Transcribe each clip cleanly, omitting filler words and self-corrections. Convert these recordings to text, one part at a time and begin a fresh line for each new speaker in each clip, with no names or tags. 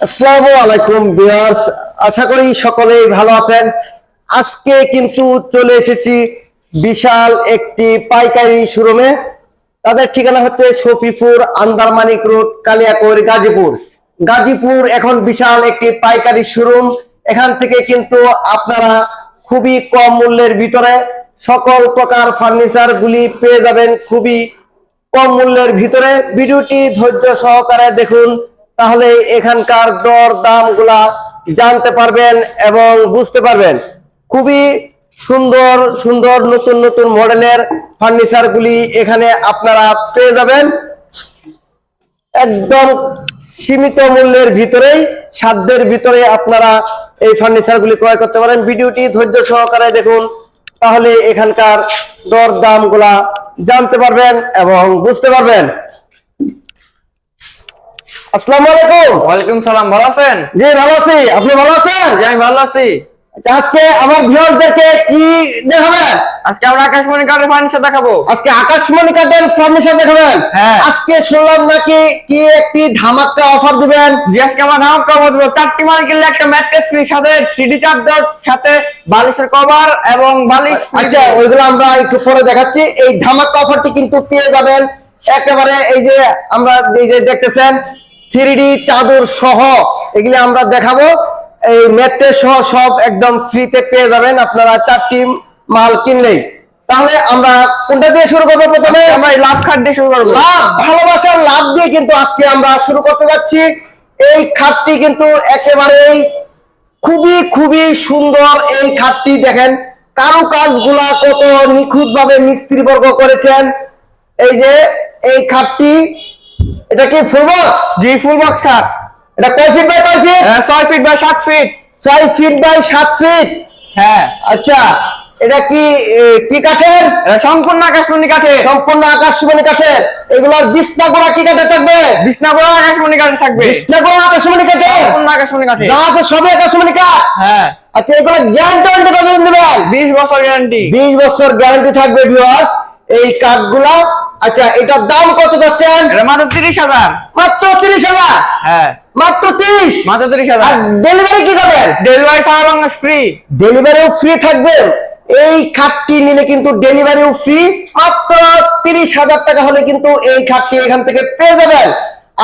আসসালামু আলাইকুম ভিউয়ার্স, আশা করি সকলেই ভালো আছেন। আজকে কিন্তু চলে এসেছি বিশাল একটি পাইকারি শোরুমে। তাদের ঠিকানা হচ্ছে শফিপুর, আন্দারমানিক রোড, কালিয়াকৈর, গাজীপুর। এখন বিশাল একটি পাইকারি শোরুম। এখান থেকে কিন্তু আপনারা খুবই কম মূল্যের ভিতরে সকল প্রকার ফার্নিচার গুলি পেয়ে যাবেন খুবই কম মূল্যের ভিতরে। ভিডিওটি ধৈর্য সহকারে দেখুন, তাহলে এখানকার দর দাম গুলা জানতে পারবেন এবং বুঝতে পারবেন। খুবই সুন্দর সুন্দর নতুন নতুন মডেলের ফার্নিচার গুলি এখানে আপনারা পেয়ে যাবেন একদম সীমিত মূল্যের ভিতরেই, সাধ্যের ভিতরে আপনারা এই ফার্নিচার গুলি ক্রয় করতে পারেন। ভিডিওটি ধৈর্য সহকারে দেখুন, তাহলে এখানকার দর দাম গুলা জানতে পারবেন এবং বুঝতে পারবেন। আসসালামু আলাইকুম।
ওয়ালাইকুম সালাম। ভালো আছেন?
জি ভালো আছি, আপনি ভালো আছেন?
জি আমি ভালো আছি।
আজকে আমার ভিউয়ারদেরকে কি দেখাবেন?
আজকে আমরা আকাশমণি কাঠের ফার্নিচার দেখাবো।
আজকে আকাশমণি কাঠের ফার্নিচার দেখাবেন?
হ্যাঁ।
আজকে শুনলাম নাকি কি একটি ধামাকা অফার দিবেন?
জি আজকে আমরা ধামাকা অফার দেব। 4টি মাল কিনলে একটা ম্যাট্রেস ফ্রি, সাথে 3D চাদর, সাথে বালিশের কভার এবং বালিশ।
আচ্ছা, ওইগুলো আমরা একটু পরে দেখাচ্ছি। এই ধামাকা অফারটি কিন্তু পেয়ে যাবেন একেবারে এই যে আমরা এই যে দেখতেছেন 3D চাদর সহ এগুলি আমরা দেখাবো। এই ম্যাট্রেস সহ সব একদম ফ্রিতে পেয়ে যাবেন আপনারা 4টি মাল কিনলেই। তাহলে আমরা কোনটা দিয়ে শুরু করবো? প্রথমে
আমরা এই লাভ খাট দিয়ে শুরু করবো।
লাভ, ভালোবাসার লাভ দিয়ে কিন্তু আজকে আমরা শুরু করতে যাচ্ছি। এই খাটটি কিন্তু একেবারেই খুবই খুবই সুন্দর। এই খাটটি দেখেন কারুকাজ গুলা কত নিখুঁত ভাবে মিস্ত্রি বর্গ করেছেন। এই যে এই খাটটি, এটা কি ফুল বক্স?
জি ফুল বক্স খাট।
এটা কয় ফিট বাই কয় feet?
6 feet by 7 feet.
6 feet by 7 feet.
হ্যাঁ।
আচ্ছা, এটা কি কি কাঠের?
এটা সম্পূর্ণ আকাশমণি কাঠের।
সম্পূর্ণ আকাশমণি কাঠের। এগুলোর বিছনাগুলো কি কাঠের থাকবে?
বিছনাগুলো আকাশমণি কাঠের থাকবে।
বিছনাগুলো আকাশমণি কাঠের।
সম্পূর্ণ আকাশমণি কাঠের।
যা আছে সবই আকাশমণি কাঠ।
হ্যাঁ।
আচ্ছা, এগুলো গ্যারান্টি কতদিন দিবেন?
20 বছর গ্যারান্টি।
20 বছর গ্যারান্টি থাকবে ভিউয়ার্স এই কাঠগুলা। আচ্ছা, এটার দাম কত যাচ্ছেন?
এটা মাত্র 30,000।
মাত্র 30,000?
হ্যাঁ
মাত্র 30?
মাত্র 30,000।
আর ডেলিভারি কি করবেন?
ডেলিভারি সারা বাংলাদেশ ফ্রি।
ডেলিভারিও ফ্রি থাকবে। এই খাটটি নিলে কিন্তু ডেলিভারিও ফ্রি। মাত্র 30,000 টাকা হলে কিন্তু এই খাটটি এখান থেকে পেয়ে যাবেন।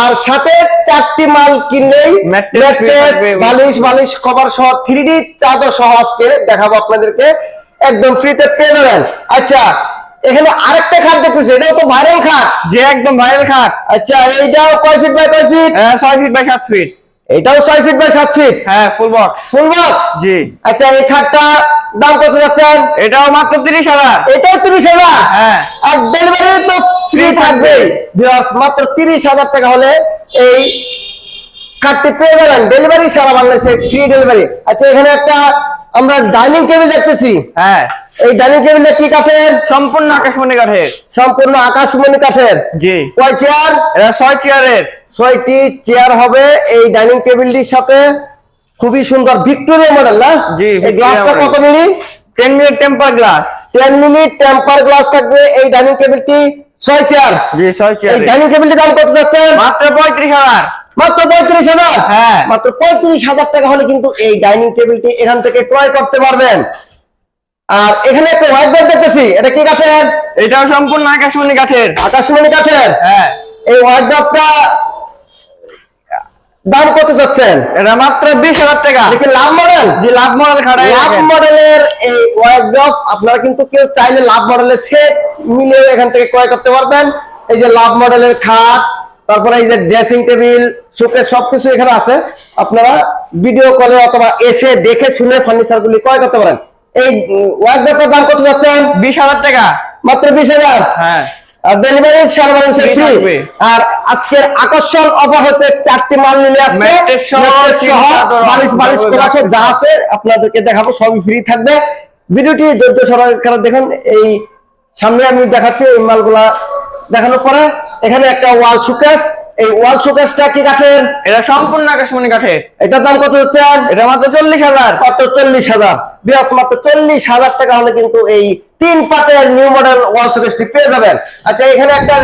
আর সাথে 4টি মাল কিনলেই ম্যাট্রেস, বালিশ কভার সহ 3D চাদর সহ আজকে দেখাবো আপনাদেরকে, একদম ফ্রিতে পেয়ে যাবেন। আচ্ছা, এখানে আরেকটা খাট দেখতেছি, এটাও তো ভাইরাল খাট।
যে একদম ভাইরাল খাট।
আচ্ছা, এইটাও কয় ফিট বাই কয় ফিট?
6 feet by 7 feet.
এটাও 6 ফিট বাই 7 ফিট।
হ্যাঁ ফুল বক্স।
Full box?
জি।
আচ্ছা, এই খাটটা দাম কত যাচ্ছেন?
এটাও মাত্র 30,000।
এটাও 30,000?
হ্যাঁ।
আর ডেলিভারি তো ফ্রি থাকবে। ভিউয়ার্স, মাত্র 30,000 টাকা হলে এই খাটটি পেয়ে যাবেন। ডেলিভারি সারা বাংলাদেশে ফ্রি ডেলিভারি। আচ্ছা, এখানে একটা আমরা ডাইনিং টেবিল দেখতেছি।
হ্যাঁ।
এই ডাইনিং টেবিলটা কি কাঠের?
সম্পূর্ণ আকাশমণি কাঠের।
সম্পূর্ণ আকাশমণি কাঠের।
জি।
কয় চেয়ার?
এটা 6 চেয়ারের।
6টি চেয়ার হবে এই ডাইনিং টেবিলটির সাথে। খুবই সুন্দর ভিক্টোরিয়া মডেল না?
জি।
এই গ্লাসটা কত মিলি?
10 minute temper glass.
10 minute temper glass থাকবে এই ডাইনিং টেবিলটি। 6 চেয়ার।
জি 6 চেয়ার।
এই ডাইনিং টেবিলটির দাম কত যাচ্ছে?
মাত্র 35,000।
মাত্র 35,000?
হ্যাঁ।
মাত্র 35,000 টাকা হলে কিন্তু এই ডাইনিং টেবিলটি এখান থেকে ক্রয় করতে পারবেন। আর এখানে একটা হোয়াইট বোর্ড দেখতেছি, এটা কি কাঠের?
এটাও সম্পূর্ণ আকাশমণি কাঠের।
আকাশমণি কাঠের।
হ্যাঁ।
এই হোয়াইট বোর্ডটা দাম কত যাচ্ছেন?
এটা মাত্র 20,000 টাকা।
দেখি লাভ মডেল।
জি লাভ মডেল খাট।
লাভ মডেলের এই ওয়ার্ড্রপ আপনারা কিন্তু কেউ চাইলে লাভ মডেলের সেট মিলিয়ে এখান থেকে ক্রয় করতে পারবেন। এই যে লাভ মডেলের খাট, তারপরে এই যে ড্রেসিং টেবিল, শোকেস সবকিছু এখানে আছে। আপনারা ভিডিও কলে অথবা এসে দেখে শুনে ফার্নিচার গুলি ক্রয় করতে পারেন। এই ওয়ার্ড্রপের দাম কত যাচ্ছেন?
20,000 টাকা।
মাত্র 20,000?
হ্যাঁ।
আর ডেলিভারি সারা বাংলাদেশে
ফ্রি
ফ্রি।
থাকবে।
আর আজকের আকর্ষণ অফার হতে 4টি মাল নিলে আজকে
ম্যাট্রেস সহ
বালিশ করা আছে, যা আছে আপনাদেরকে দেখাবো, সবই ফ্রি থাকবে। ভিডিওটি ধৈর্য সহকারে দেখুন। এই সামনে আমি দেখাচ্ছি এই মালগুলা দেখানোর পরে এখানে একটা ওয়াল শোকেস। এই ওয়াল শোকেসটা কি কাঠের?
এটা সম্পূর্ণ আকাশমণি কাঠের।
এটার দাম কত হচ্ছে?
এটা মাত্র 40,000।
মাত্র 40,000। মাত্র 40,000 টাকা হলে কিন্তু এই 3 পাতের নিউ মডেল ওয়াল শোকেসটি পেয়ে যাবেন। আচ্ছা, এখানে একটা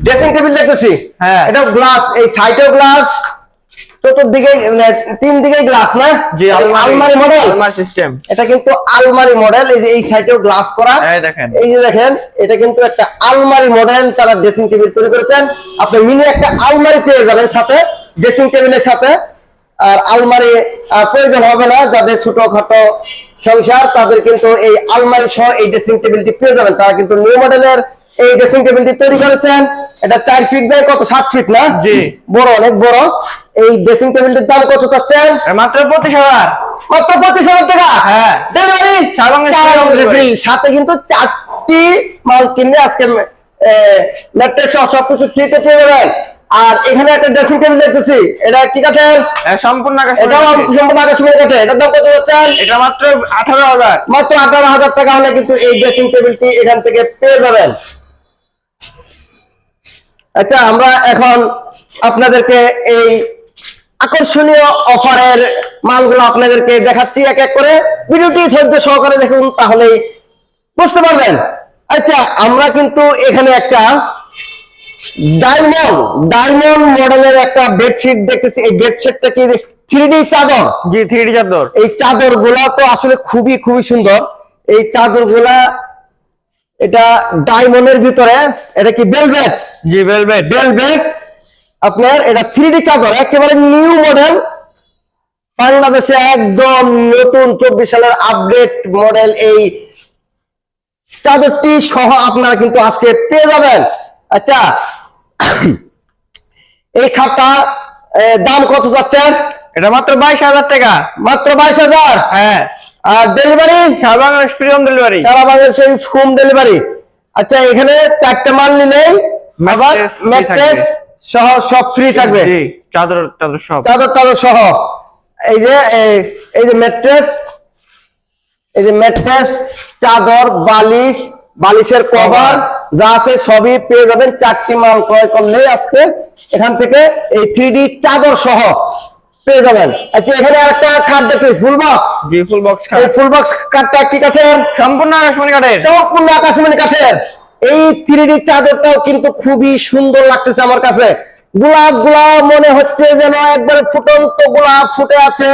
ড্রেসিং টেবিল দেখতেছি।
হ্যাঁ।
এটা গ্লাস, এই সাইডেও গ্লাস, চতুর্দিকে মানে 3 দিকে গ্লাস না?
জি,
আলমারি মডেল,
আলমারি সিস্টেম।
এটা কিন্তু আলমারি মডেল। এই যে এই সাইডেও গ্লাস করা,
এই দেখেন,
এই যে দেখেন, এটা কিন্তু একটা আলমারি মডেল তারা ড্রেসিং টেবিল তৈরি করেছেন। আপনি মিনি একটা আলমারি পেয়ে যাবেন সাথে, ড্রেসিং টেবিলের সাথে। আর আলমারি প্রয়োজন হবে না, যাদের ছোটখাটো সংসার তাদের কিন্তু এই আলমারি সহ এই ড্রেসিং টেবিলটি পেয়ে যাবেন। তারা কিন্তু নিউ মডেলের এই ড্রেসিং টেবিলটি তৈরি করেছেন। এটা 4 ফিট বাই কত 7 ফিট না?
জি,
বড়, অনেক বড়। এই ড্রেসিং টেবিলটির দাম কত চাচ্ছেন?
মাত্র 25,000।
মাত্র 25,000 টাকা।
হ্যাঁ,
ডেলিভারি সাথে কিন্তু 4টি মাল কিনলে আজকে ল্যাপটপ সহ সবকিছু ফ্রিতে পেয়ে যাবেন। আর এখানে একটা ড্রেসিং টেবিল দেখতেছি, এটা কি কাঠের?
সম্পূর্ণ আকাশ।
এটাও সম্পূর্ণ আকাশমণি কাঠের। এটার দাম কত যাচ্ছেন?
এটা মাত্র 18,000।
মাত্র 18,000 টাকা হলে কিন্তু এই ড্রেসিং টেবিলটি এখান থেকে পেয়ে যাবেন। আচ্ছা, আমরা এখন আপনাদেরকে এই আকর্ষণীয় অফারের মালগুলো আপনাদেরকে দেখাচ্ছি এক এক করে। ভিডিওটি ধৈর্য সহকারে দেখুন, তাহলেই বুঝতে পারবেন। আচ্ছা, আমরা কিন্তু এখানে একটা ডায়মন্ড মডেলের একটা বেডশিট দেখতেছি। এই বেডশিটটা কি 3D চাদর?
জি, 3D চাদর।
এই চাদর গুলা তো আসলে খুবই খুবই সুন্দর। এই চাদর গুলা, এটা ডায়মন্ডের ভিতরে, এটা কি ভেলভেট?
জি, ভেলভেট।
আপনার এটা 3D চাদর, একেবারে নিউ মডেল, বাংলাদেশে একদম নতুন 24 সালের আপডেট মডেল এই চাদরটি সহ আপনারা কিন্তু আজকে পেয়ে যাবেন। আচ্ছা, এই খাটটা দাম কত যাচ্ছেন?
এটা মাত্র 22,000 টাকা।
মাত্র 22,000।
হ্যাঁ,
আর ডেলিভারি
সারা বাংলাদেশ ফ্রি হোম ডেলিভারি।
সারা বাংলাদেশে হোম ডেলিভারি। আচ্ছা, এখানে 4টে মাল নিলেই আবার ম্যাট্রেস সহ সব ফ্রি থাকবে।
জি, চাদর সব,
চাদর সহ। এই যে ম্যাট্রেস, চাদর, বালিশের কভার যা আছে সবই পেয়ে যাবেন। 4টি মাল ক্রয় করলেই আজকে এখান থেকে এই 3D চাদর সহ পেয়ে যাবেন। আচ্ছা, এখানে একটা খাট দেখি, ফুল বক্স।
জি, ফুল বক্স খাট।
এই ফুল বক্স খাটটা কি কাঠের?
সম্পূর্ণ আকাশমণি কাঠের।
সম্পূর্ণ আকাশমণি কাঠের। এই 3D চাদরটাও কিন্তু খুবই সুন্দর লাগতেছে আমার কাছে। গোলাপ মনে হচ্ছে যেন একবারে ফুটন্ত গোলাপ ফুটে আছে।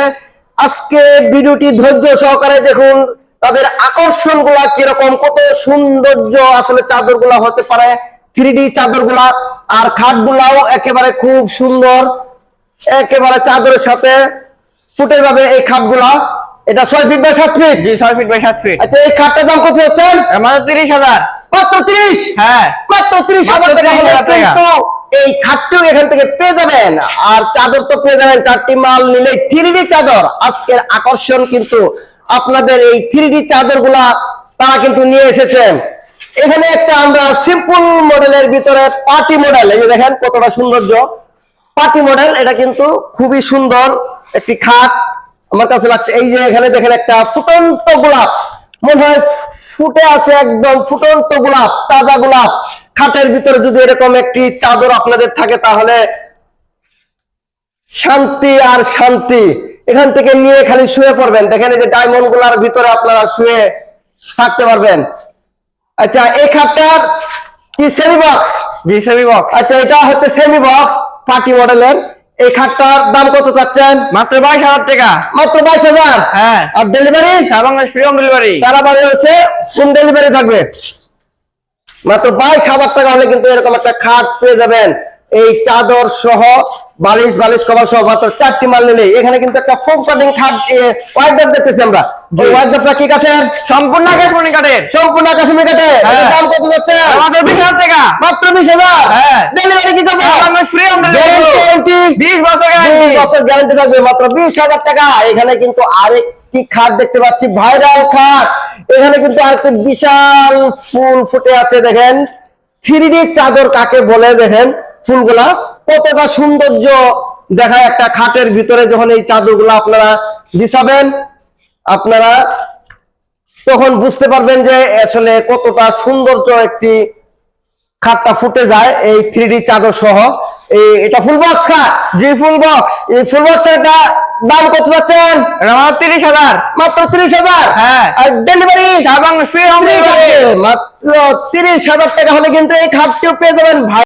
আজকে ভিডিওটি ধৈর্য সহকারে দেখুন, তাদের আকর্ষণ গুলা কিরকম, কত সৌন্দর্য আসলে চাদর গুলা হতে পারে, 3D চাদর গুলা। আর খাট গুলাও একেবারে খুব সুন্দর, একেবারে চাদরের সাথে ফুটে যাবে এই খাট গুলা। এটা 6 ফিট বাই 7 ফিট।
জি, 6 ফিট বাই 7 ফিট।
আচ্ছা, এই খাটটার দাম কত হচ্ছে?
মাত্র 30,000।
মাত্র 30?
হ্যাঁ,
মাত্র 30,000 টাকা হলে কিন্তু এই খাটটিও এখান থেকে পেয়ে যাবেন। আর চাদর তো পেয়ে যাবেন, 4টি মাল নিলে 3D চাদর। আজকের আকর্ষণ কিন্তু আপনাদের এই 3D চাদর গুলা তারা কিন্তু নিয়ে এসেছেন। এখানে একটা আমরা সিম্পল মডেলের ভিতরে পার্টি মডেল, এই যে দেখেন কতটা সৌন্দর্য, পার্টি মডেল। এটা কিন্তু খুবই সুন্দর একটি খাট আমার কাছে লাগছে। এই যে এখানে দেখেন একটা ফুটন্ত গোলাপ, মনে হয় ফুটে আছে, একদম ফুটন্ত গোলাপ, তাজা গোলাপ। খাটের ভিতরে যদি এরকম একটি চাদর আপনাদের থাকে তাহলে শান্তি আর শান্তি। এখান থেকে নিয়ে খালি শুয়ে পড়বেন। দেখেন এই যে ডায়মন্ড গুলার ভিতরে আপনারা শুয়ে থাকতে পারবেন। আচ্ছা, এই খাটটার কি সেমি বক্স?
জি, সেমি বক্স।
আচ্ছা, এটা হচ্ছে সেমি বক্স পার্টি মডেলের। এই খাটটার দাম কত চাচ্ছেন?
মাত্র 22,000 টাকা।
মাত্র 22,000।
হ্যাঁ,
আর ডেলিভারি
সারা বাংলাদেশ ফ্রি হোম ডেলিভারি।
সারা বাংলাদেশে হোম ডেলিভারি থাকবে। মাত্র 22,000 টাকা হলে কিন্তু এরকম একটা খাট পেয়ে যাবেন, এই চাদর সহ, বালিশ কভার সহ। মাত্র 4টি মাল নিলে এখানে কিন্তু একটা ফোম কাটিং খাট ওয়াইডার দেখতেছি আমরা। ওই ওয়াইডারটা কি কাঠের?
সম্পূর্ণ আকাশমণি কাঠের।
সম্পূর্ণ আকাশমণি কাঠের। এর দাম কত যাচ্ছে?
মাত্র 20,000 টাকা।
মাত্র 20,000।
হ্যাঁ,
ডেলিভারি কি করবে?
সারা বাংলাদেশ ফ্রি হোম ডেলিভারি। 20 বছর গ্যারান্টি।
20 বছর গ্যারান্টি থাকবে। মাত্র 20,000 টাকা। এখানে কিন্তু আরেকটি খাট দেখতে পাচ্ছি, ভাইরাল খাট। এখানে কিন্তু আরেকটি বিশাল ফুল ফুটে আছে। দেখেন 3D চাদর কাকে বলে, দেখেন ফুলগুলা কতটা সৌন্দর্য দেখায় একটা খাটের ভিতরে। যখন এই চাদরগুলো আপনারা বিছাবেন, আপনারা তখন বুঝতে পারবেন যে আসলে কতটা সৌন্দর্য একটি খাটটা ফুটে যায় এই 3D চাদর সহ। এটা ফুল বক্স খাট।
জি, ফুল বক্স।
এই ফুল বক্সের দাম কত যাচ্ছেন?
মাত্র 30,000।
মাত্র 30,000।
হ্যাঁ,
আর ডেলিভারি
সারা বাংলাদেশ ফ্রি হোম ডেলিভারি।
মাত্র 30,000 টাকা হলে কিন্তু এই খাটটিও পেয়ে যাবেন ভাই।